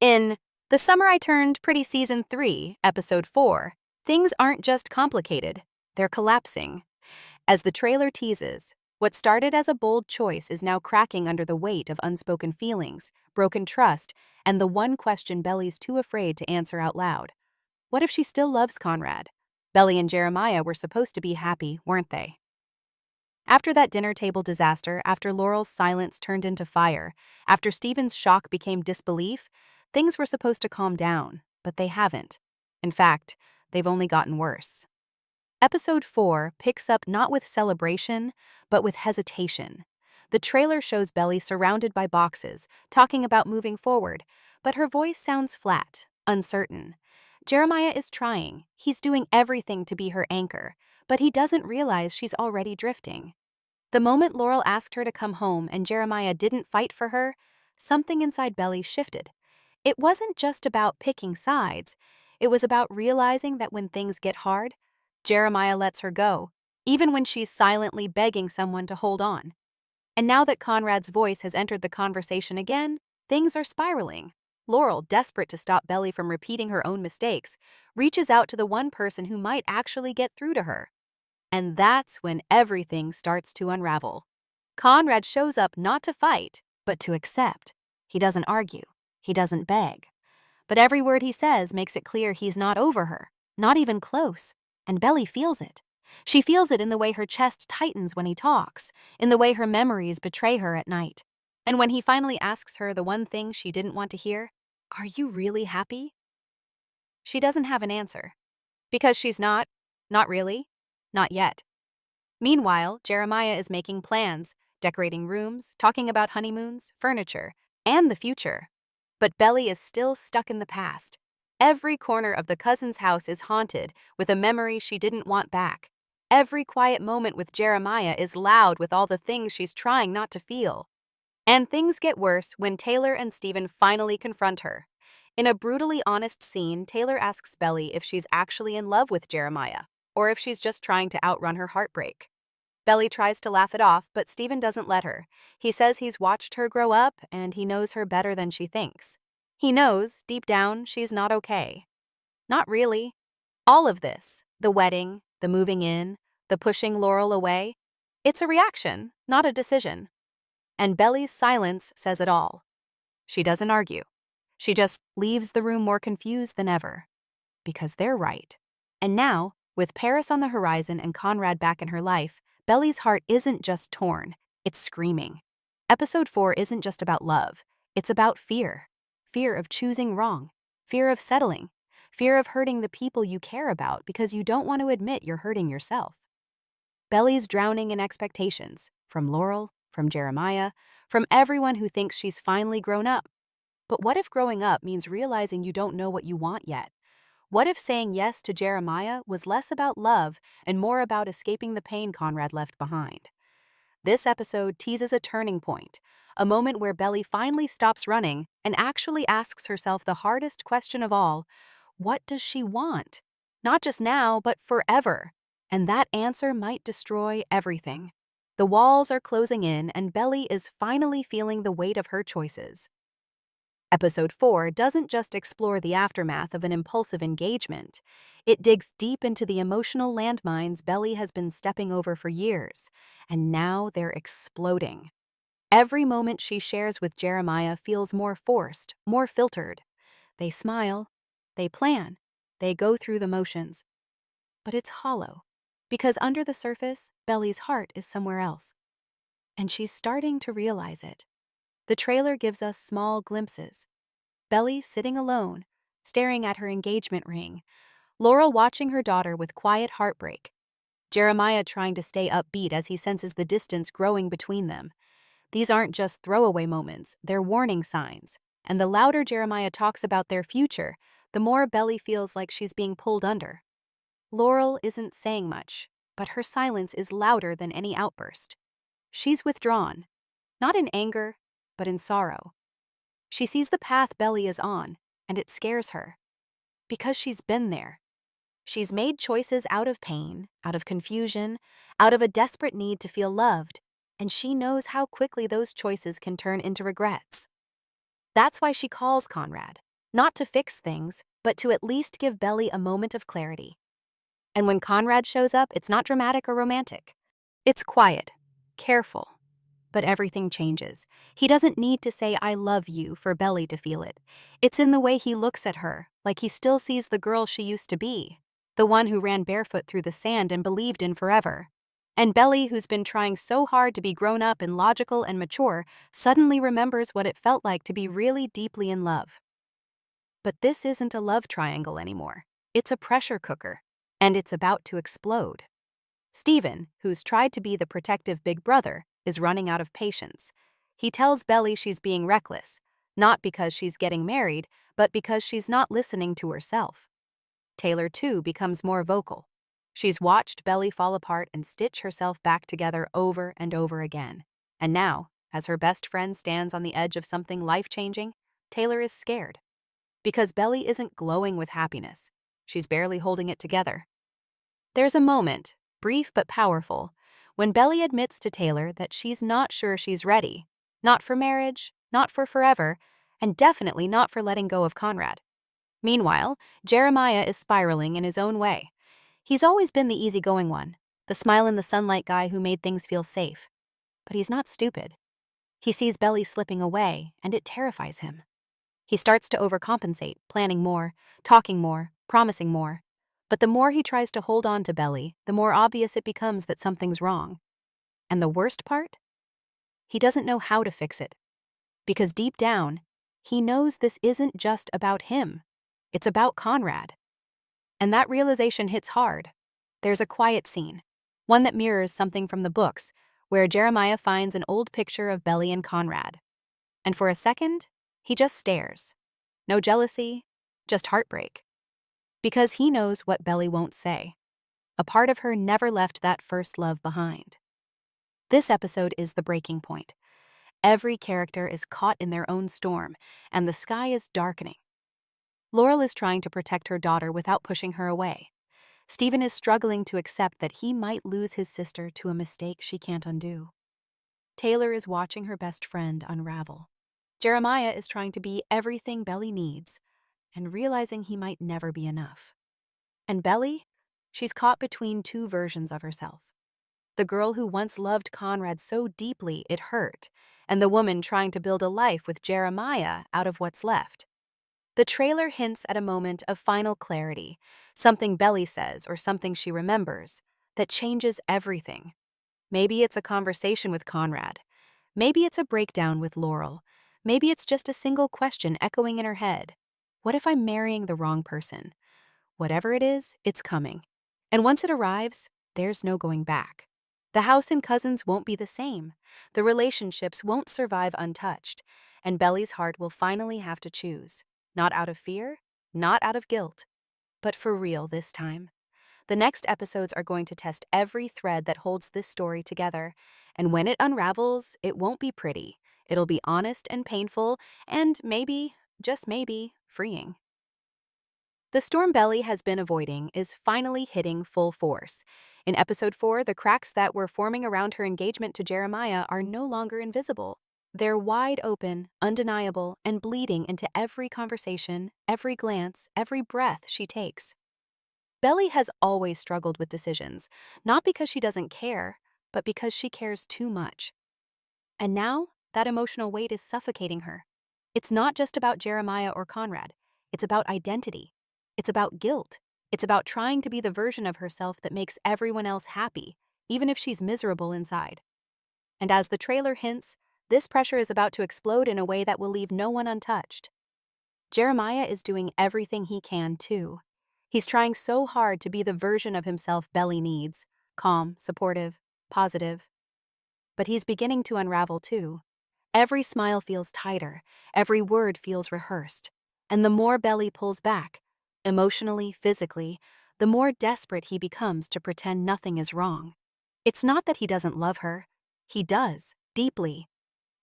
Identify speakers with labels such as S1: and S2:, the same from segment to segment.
S1: In The Summer I Turned Pretty Season 3, Episode 4, things aren't just complicated, they're collapsing. As the trailer teases, what started as a bold choice is now cracking under the weight of unspoken feelings, broken trust, and the one question Belly's too afraid to answer out loud. What if she still loves Conrad? Belly and Jeremiah were supposed to be happy, weren't they? After that dinner table disaster, after Laurel's silence turned into fire, after Stephen's shock became disbelief, things were supposed to calm down, but they haven't. In fact, they've only gotten worse. Episode 4 picks up not with celebration, but with hesitation. The trailer shows Belly surrounded by boxes, talking about moving forward, but her voice sounds flat, uncertain. Jeremiah is trying. He's doing everything to be her anchor, but he doesn't realize she's already drifting. The moment Laurel asked her to come home and Jeremiah didn't fight for her, something inside Belly shifted. It wasn't just about picking sides. It was about realizing that when things get hard, Jeremiah lets her go, even when she's silently begging someone to hold on. And now that Conrad's voice has entered the conversation again, things are spiraling. Laurel, desperate to stop Belly from repeating her own mistakes, reaches out to the one person who might actually get through to her. And that's when everything starts to unravel. Conrad shows up not to fight, but to accept. He doesn't argue. He doesn't beg. But every word he says makes it clear he's not over her, not even close. And Belly feels it. She feels it in the way her chest tightens when he talks, in the way her memories betray her at night. And when he finally asks her the one thing she didn't want to hear, "Are you really happy?" She doesn't have an answer. Because she's not really, not yet. Meanwhile, Jeremiah is making plans, decorating rooms, talking about honeymoons, furniture, and the future. But Belly is still stuck in the past. Every corner of the cousin's house is haunted with a memory she didn't want back. Every quiet moment with Jeremiah is loud with all the things she's trying not to feel. And things get worse when Taylor and Stephen finally confront her. In a brutally honest scene, Taylor asks Belly if she's actually in love with Jeremiah, or if she's just trying to outrun her heartbreak. Belly tries to laugh it off, but Stephen doesn't let her. He says he's watched her grow up, and he knows her better than she thinks. He knows, deep down, she's not okay. Not really. All of this, the wedding, the moving in, the pushing Laurel away, it's a reaction, not a decision. And Belly's silence says it all. She doesn't argue. She just leaves the room more confused than ever. Because they're right. And now, with Paris on the horizon and Conrad back in her life, Belly's heart isn't just torn, it's screaming. Episode 4 isn't just about love, it's about fear. Fear of choosing wrong, fear of settling, fear of hurting the people you care about because you don't want to admit you're hurting yourself. Belly's drowning in expectations, from Laurel, from Jeremiah, from everyone who thinks she's finally grown up. But what if growing up means realizing you don't know what you want yet? What if saying yes to Jeremiah was less about love and more about escaping the pain Conrad left behind? This episode teases a turning point, a moment where Belly finally stops running and actually asks herself the hardest question of all: what does she want? Not just now, but forever. And that answer might destroy everything. The walls are closing in, and Belly is finally feeling the weight of her choices. Episode 4 doesn't just explore the aftermath of an impulsive engagement. It digs deep into the emotional landmines Belly has been stepping over for years, and now they're exploding. Every moment she shares with Jeremiah feels more forced, more filtered. They smile, they plan, they go through the motions. But it's hollow, because under the surface, Belly's heart is somewhere else. And she's starting to realize it. The trailer gives us small glimpses. Belly sitting alone, staring at her engagement ring. Laurel watching her daughter with quiet heartbreak. Jeremiah trying to stay upbeat as he senses the distance growing between them. These aren't just throwaway moments, they're warning signs. And the louder Jeremiah talks about their future, the more Belly feels like she's being pulled under. Laurel isn't saying much, but her silence is louder than any outburst. She's withdrawn, not in anger, but in sorrow. She sees the path Belly is on, and it scares her. Because she's been there. She's made choices out of pain, out of confusion, out of a desperate need to feel loved, and she knows how quickly those choices can turn into regrets. That's why she calls Conrad, Not to fix things, but to at least give Belly a moment of clarity. And when Conrad shows up, it's not dramatic or romantic. It's quiet, careful, but everything changes. He doesn't need to say, "I love you," for Belly to feel it. It's in the way he looks at her, like he still sees the girl she used to be, the one who ran barefoot through the sand and believed in forever. And Belly, who's been trying so hard to be grown up and logical and mature, suddenly remembers what it felt like to be really deeply in love. But this isn't a love triangle anymore. It's a pressure cooker, and it's about to explode. Steven, who's tried to be the protective big brother, is running out of patience. He tells Belly she's being reckless, not because she's getting married, but because she's not listening to herself. Taylor, too, becomes more vocal. She's watched Belly fall apart and stitch herself back together over and over again. And now, as her best friend stands on the edge of something life-changing, Taylor is scared. Because Belly isn't glowing with happiness. She's barely holding it together. There's a moment, brief but powerful, when Belly admits to Taylor that she's not sure she's ready. Not for marriage, not for forever, and definitely not for letting go of Conrad. Meanwhile, Jeremiah is spiraling in his own way. He's always been the easygoing one, the smile-in-the-sunlight guy who made things feel safe. But he's not stupid. He sees Belly slipping away, and it terrifies him. He starts to overcompensate, planning more, talking more, promising more. But the more he tries to hold on to Belly, the more obvious it becomes that something's wrong. And the worst part? He doesn't know how to fix it. Because deep down, he knows this isn't just about him. It's about Conrad. And that realization hits hard. There's a quiet scene, one that mirrors something from the books, where Jeremiah finds an old picture of Belly and Conrad. And for a second, he just stares. No jealousy, just heartbreak. Because he knows what Belly won't say. A part of her never left that first love behind. This episode is the breaking point. Every character is caught in their own storm, and the sky is darkening. Laurel is trying to protect her daughter without pushing her away. Steven is struggling to accept that he might lose his sister to a mistake she can't undo. Taylor is watching her best friend unravel. Jeremiah is trying to be everything Belly needs, and realizing he might never be enough. And Belly? She's caught between two versions of herself. The girl who once loved Conrad so deeply it hurt, and the woman trying to build a life with Jeremiah out of what's left. The trailer hints at a moment of final clarity, something Belly says or something she remembers, that changes everything. Maybe it's a conversation with Conrad. Maybe it's a breakdown with Laurel. Maybe it's just a single question echoing in her head. What if I'm marrying the wrong person? Whatever it is, it's coming. And once it arrives, there's no going back. The house and cousins won't be the same. The relationships won't survive untouched. And Belly's heart will finally have to choose. Not out of fear, not out of guilt, but for real this time. The next episodes are going to test every thread that holds this story together. And when it unravels, it won't be pretty. It'll be honest and painful, and maybe, just maybe, freeing. The storm Belly has been avoiding is finally hitting full force. In episode 4, the cracks that were forming around her engagement to Jeremiah are no longer invisible. They're wide open, undeniable, and bleeding into every conversation, every glance, every breath she takes. Belly has always struggled with decisions, not because she doesn't care, but because she cares too much. And now, that emotional weight is suffocating her. It's not just about Jeremiah or Conrad. It's about identity. It's about guilt. It's about trying to be the version of herself that makes everyone else happy, even if she's miserable inside. And as the trailer hints, this pressure is about to explode in a way that will leave no one untouched. Jeremiah is doing everything he can, too. He's trying so hard to be the version of himself Belly needs, calm, supportive, positive. But he's beginning to unravel, too. Every smile feels tighter, every word feels rehearsed. And the more Belly pulls back, emotionally, physically, the more desperate he becomes to pretend nothing is wrong. It's not that he doesn't love her. He does, deeply.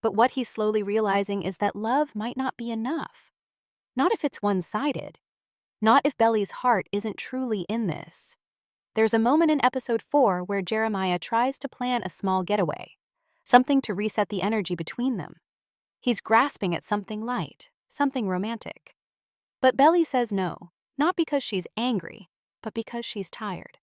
S1: But what he's slowly realizing is that love might not be enough. Not if it's one-sided. Not if Belly's heart isn't truly in this. There's a moment in episode 4 where Jeremiah tries to plan a small getaway, something to reset the energy between them. He's grasping at something light, something romantic. But Belly says no, not because she's angry, but because she's tired.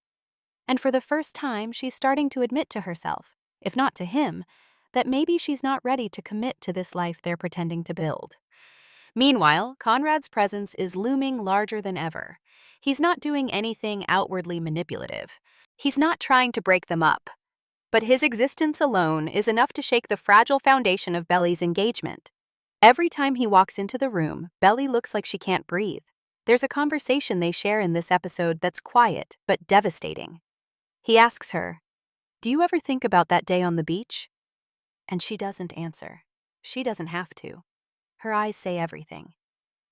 S1: And for the first time, she's starting to admit to herself, if not to him, that maybe she's not ready to commit to this life they're pretending to build. Meanwhile, Conrad's presence is looming larger than ever. He's not doing anything outwardly manipulative. He's not trying to break them up. But his existence alone is enough to shake the fragile foundation of Belly's engagement. Every time he walks into the room, Belly looks like she can't breathe. There's a conversation they share in this episode that's quiet but devastating. He asks her, "Do you ever think about that day on the beach?" And she doesn't answer. She doesn't have to. Her eyes say everything.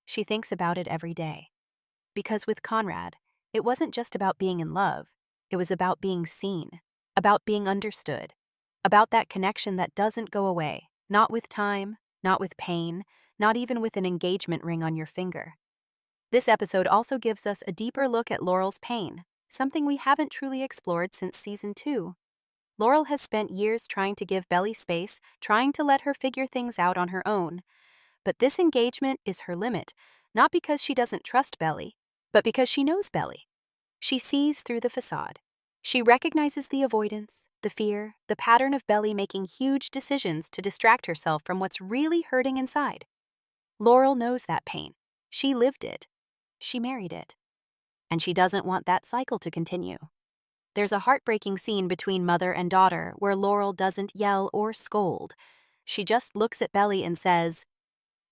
S1: She thinks about it every day. Because with Conrad, it wasn't just about being in love. It was about being seen, about being understood, about that connection that doesn't go away, not with time, not with pain, not even with an engagement ring on your finger. This episode also gives us a deeper look at Laurel's pain, something we haven't truly explored since season 2. Laurel has spent years trying to give Belly space, trying to let her figure things out on her own. But this engagement is her limit, not because she doesn't trust Belly, but because she knows Belly. She sees through the facade. She recognizes the avoidance, the fear, the pattern of Belly making huge decisions to distract herself from what's really hurting inside. Laurel knows that pain. She lived it. She married it. And she doesn't want that cycle to continue. There's a heartbreaking scene between mother and daughter where Laurel doesn't yell or scold. She just looks at Belly and says,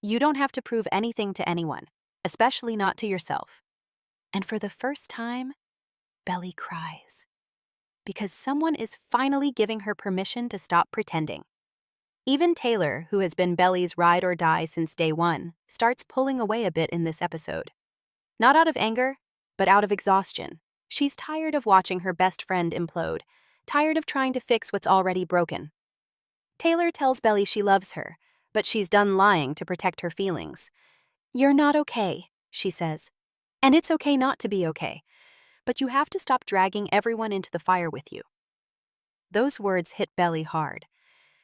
S1: "You don't have to prove anything to anyone, especially not to yourself." And for the first time, Belly cries. Because someone is finally giving her permission to stop pretending. Even Taylor, who has been Belly's ride or die since day one, starts pulling away a bit in this episode. Not out of anger, but out of exhaustion. She's tired of watching her best friend implode, tired of trying to fix what's already broken. Taylor tells Belly she loves her, but she's done lying to protect her feelings. "You're not okay," she says. "And it's okay not to be okay. But you have to stop dragging everyone into the fire with you." Those words hit Belly hard,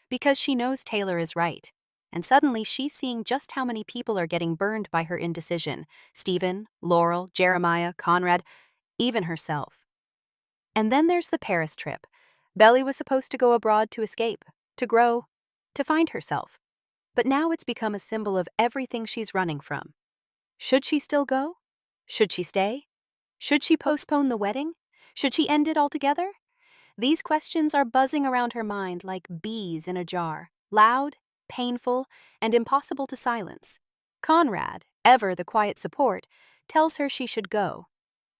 S1: because she knows Taylor is right, and suddenly she's seeing just how many people are getting burned by her indecision: Stephen, Laurel, Jeremiah, Conrad, even herself. And then there's the Paris trip. Belly was supposed to go abroad to escape, to grow, to find herself. But now it's become a symbol of everything she's running from. Should she still go? Should she stay? Should she postpone the wedding? Should she end it altogether? These questions are buzzing around her mind like bees in a jar, loud, painful, and impossible to silence. Conrad, ever the quiet support, tells her she should go,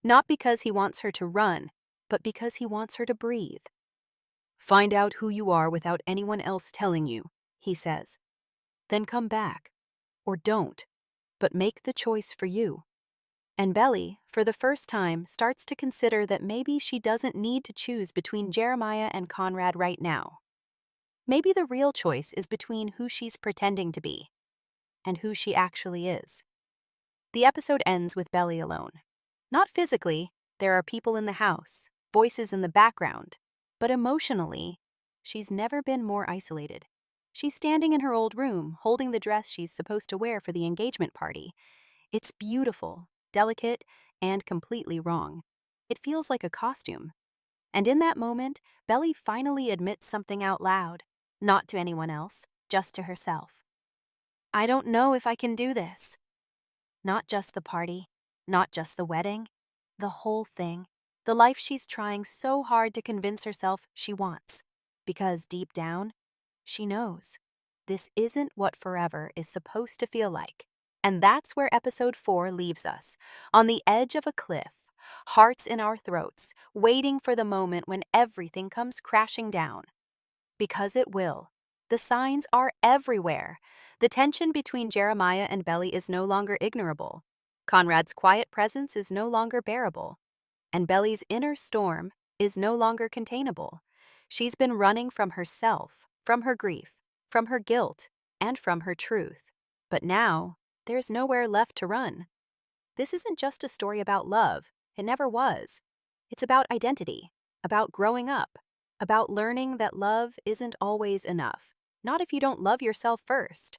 S1: not because he wants her to run, but because he wants her to breathe. "Find out who you are without anyone else telling you," he says. "Then come back. Or don't, but make the choice for you." And Belly, for the first time, starts to consider that maybe she doesn't need to choose between Jeremiah and Conrad right now. Maybe the real choice is between who she's pretending to be and who she actually is. The episode ends with Belly alone. Not physically, there are people in the house, voices in the background, but emotionally, she's never been more isolated. She's standing in her old room, holding the dress she's supposed to wear for the engagement party. It's beautiful, delicate, and completely wrong. It feels like a costume. And in that moment, Belly finally admits something out loud, not to anyone else, just to herself. "I don't know if I can do this." Not just the party, not just the wedding, the whole thing, the life she's trying so hard to convince herself she wants. Because deep down, she knows this isn't what forever is supposed to feel like. And that's where episode 4 leaves us, on the edge of a cliff, hearts in our throats, waiting for the moment when everything comes crashing down. Because it will. The signs are everywhere. The tension between Jeremiah and Belly is no longer ignorable. Conrad's quiet presence is no longer bearable. And Belly's inner storm is no longer containable. She's been running from herself, from her grief, from her guilt, and from her truth. But now, there's nowhere left to run. This isn't just a story about love. It never was. It's about identity, about growing up, about learning that love isn't always enough, not if you don't love yourself first.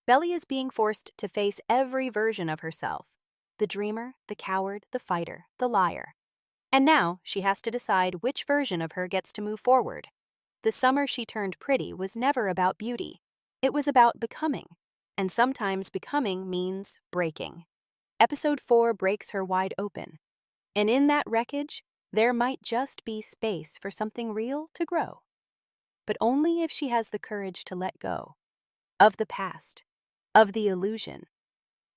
S1: Belly is being forced to face every version of herself, The dreamer, the coward, the fighter, the liar. And now she has to decide which version of her gets to move forward. The summer she turned pretty was never about beauty. It was about becoming. And sometimes becoming means breaking. Episode 4 breaks her wide open. And in that wreckage, there might just be space for something real to grow. But only if she has the courage to let go. Of the past. Of the illusion.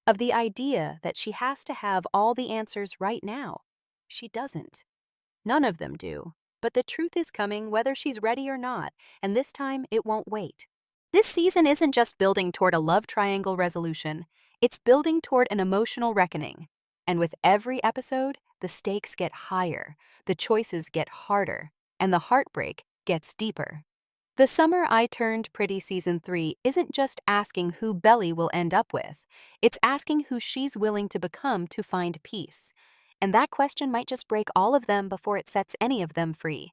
S1: Of the idea that she has to have all the answers right now. She doesn't. None of them do. But the truth is coming whether she's ready or not, and this time it won't wait. This season isn't just building toward a love triangle resolution, it's building toward an emotional reckoning. And with every episode, the stakes get higher, the choices get harder, and the heartbreak gets deeper. The Summer I Turned Pretty Season 3 isn't just asking who Belly will end up with, it's asking who she's willing to become to find peace. And that question might just break all of them before it sets any of them free.